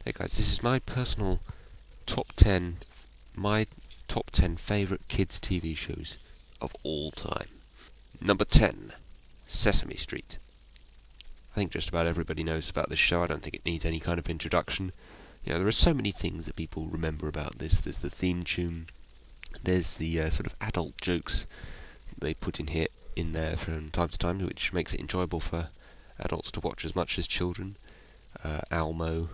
Hey guys, this is my personal top 10, my top 10 favourite kids TV shows of all time. Number 10, Sesame Street. I think just about everybody knows about this show. I don't think it needs any kind of introduction. You know, there are so many things that people remember about this. There's the theme tune, there's the sort of adult jokes they put in there from time to time, which makes it enjoyable for adults to watch as much as children. Almo,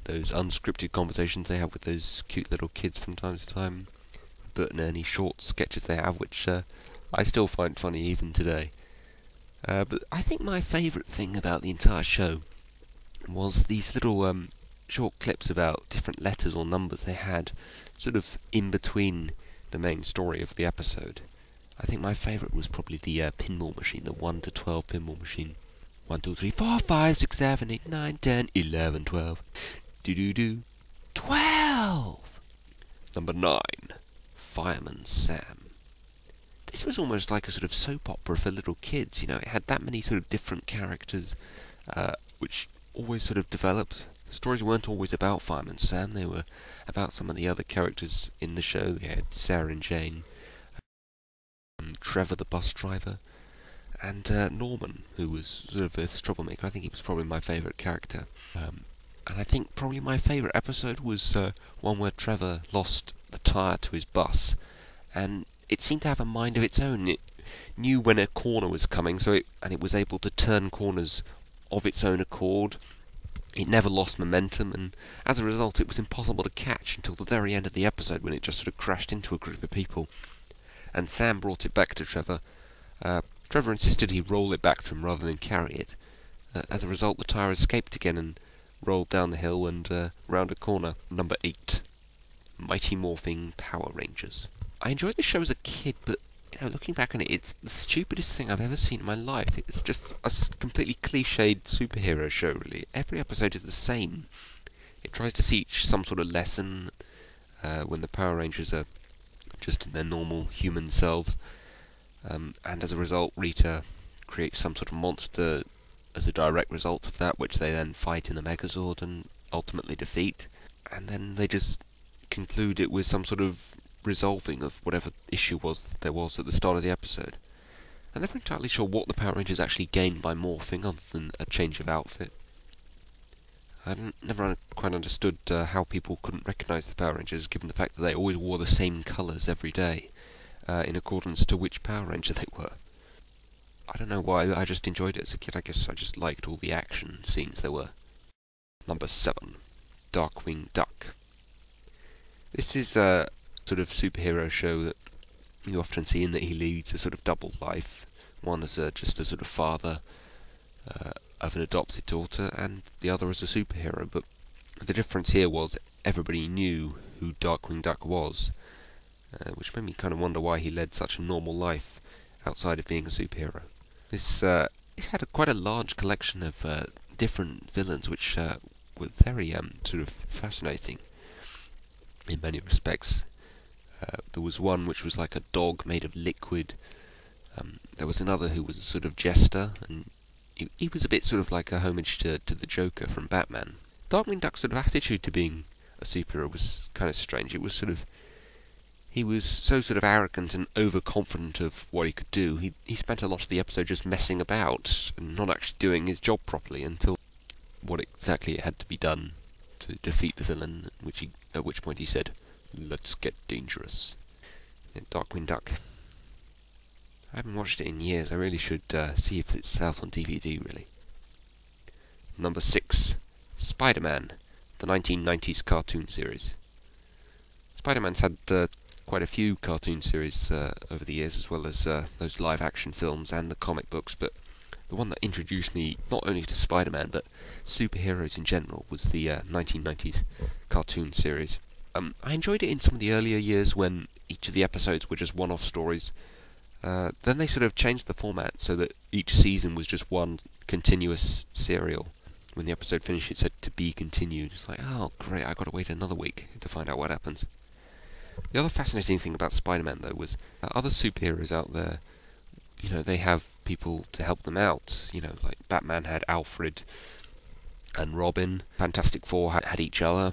those unscripted conversations they have with those cute little kids from time to time, Bert and Ernie short sketches they have, which I still find funny even today. But I think my favourite thing about the entire show was these little short clips about different letters or numbers they had sort of in between the main story of the episode. I think my favourite was probably the pinball machine, the 1 to 12 pinball machine. 1, 2, 3, 4, 5, 6, 7, 8, 9, 10, 11, 12. Do-do-do. 12! Number 9. Fireman Sam. This was almost like a sort of soap opera for little kids, you know. It had that many sort of different characters, which always sort of developed. The stories weren't always about Fireman Sam, they were about some of the other characters in the show. They had Sarah and Jane, Trevor the bus driver, and Norman, who was sort of Earth's troublemaker. I think he was probably my favourite character. And I think probably my favourite episode was one where Trevor lost the tyre to his bus, and it seemed to have a mind of its own. It knew when a corner was coming, and it was able to turn corners of its own accord. It never lost momentum, and as a result it was impossible to catch until the very end of the episode, when it just sort of crashed into a group of people. And Sam brought it back to Trevor. Trevor insisted he roll it back to him rather than carry it. As a result, the tyre escaped again and rolled down the hill and round a corner. Number 8. Mighty Morphin Power Rangers. I enjoyed the show as a kid, but you know, looking back on it, it's the stupidest thing I've ever seen in my life. It's just a completely cliched superhero show, really. Every episode is the same. It tries to teach some sort of lesson when the Power Rangers are just in their normal human selves. And as a result, Rita creates some sort of monster as a direct result of that, which they then fight in the Megazord and ultimately defeat. And then they just conclude it with some sort of resolving of whatever issue there was at the start of the episode. I'm never entirely sure what the Power Rangers actually gained by morphing, other than a change of outfit. I never quite understood how people couldn't recognise the Power Rangers, given the fact that they always wore the same colours every day, in accordance to which Power Ranger they were. I don't know why, I just enjoyed it as a kid. I guess I just liked all the action scenes there were. Number 7. Darkwing Duck. This is a sort of superhero show that you often see in that he leads a sort of double life. One as just a sort of father of an adopted daughter, and the other as a superhero. But the difference here was everybody knew who Darkwing Duck was, which made me kind of wonder why he led such a normal life outside of being a superhero. This had quite a large collection of different villains, which were very sort of fascinating in many respects. There was one which was like a dog made of liquid. There was another who was a sort of jester, and he was a bit sort of like a homage to the Joker from Batman. Darkwing Duck's sort of attitude to being a superhero was kind of strange. It was sort of, he was so sort of arrogant and overconfident of what he could do. He spent a lot of the episode just messing about and not actually doing his job properly until what exactly had to be done to defeat the villain, at which point he said, "Let's get dangerous." And Darkwing Duck. I haven't watched it in years. I really should see if it's out on DVD, really. Number 6. Spider-Man, the 1990s cartoon series. Spider-Man's had quite a few cartoon series over the years, as well as those live-action films and the comic books, but the one that introduced me not only to Spider-Man, but superheroes in general, was the 1990s cartoon series. I enjoyed it in some of the earlier years when each of the episodes were just one-off stories. Then they sort of changed the format so that each season was just one continuous serial. When the episode finished, it said "to be continued." It's like, oh great, I've got to wait another week to find out what happens. The other fascinating thing about Spider-Man, though, was other superheroes out there, you know, they have people to help them out. You know, like Batman had Alfred, and Robin. Fantastic Four had each other.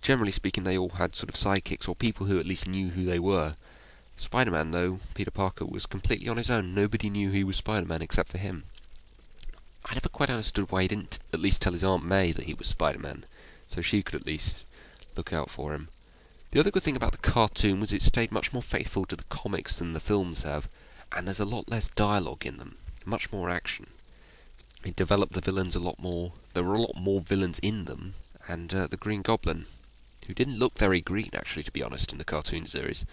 Generally speaking, they all had sort of sidekicks or people who at least knew who they were. Spider-Man, though, Peter Parker, was completely on his own. Nobody knew he was Spider-Man except for him. I never quite understood why he didn't at least tell his Aunt May that he was Spider-Man, so she could at least look out for him. The other good thing about the cartoon was it stayed much more faithful to the comics than the films have, and there's a lot less dialogue in them, much more action. It developed the villains a lot more. There were a lot more villains in them, and the Green Goblin, who didn't look very green, actually, to be honest, in the cartoon series,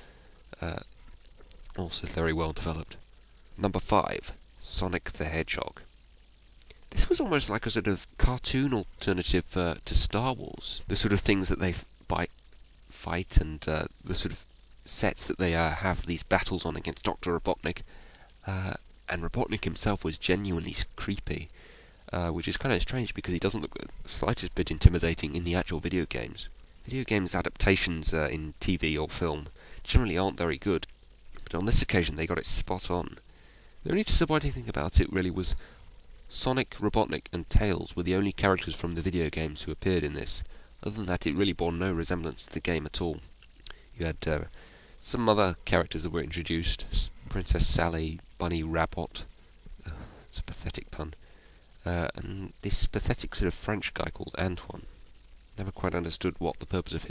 also very well developed. Number 5, Sonic the Hedgehog. This was almost like a sort of cartoon alternative to Star Wars. The sort of things that they fight and the sort of sets that they have these battles on against Dr. Robotnik. And Robotnik himself was genuinely creepy, which is kind of strange because he doesn't look the slightest bit intimidating in the actual video games. Video games adaptations in TV or film generally aren't very good, but on this occasion they got it spot on. The only disappointing thing about it really was Sonic, Robotnik and Tails were the only characters from the video games who appeared in this. Other than that, it really bore no resemblance to the game at all. You had some other characters that were introduced, Princess Sally, Bunny Rabbit, it's a pathetic pun, and this pathetic sort of French guy called Antoine. Never quite understood what the purpose of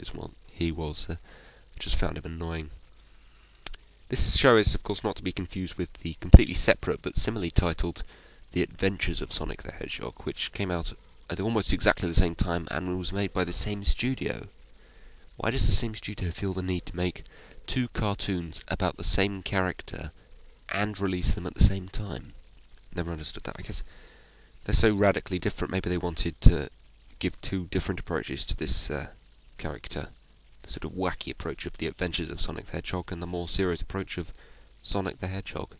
he was, just found him annoying. This show is, of course, not to be confused with the completely separate but similarly titled The Adventures of Sonic the Hedgehog, which came out at almost exactly the same time and was made by the same studio. Why does the same studio feel the need to make 2 cartoons about the same character and release them at the same time? Never understood that. I guess they're so radically different, maybe they wanted to give 2 different approaches to this character. The sort of wacky approach of The Adventures of Sonic the Hedgehog and the more serious approach of Sonic the Hedgehog.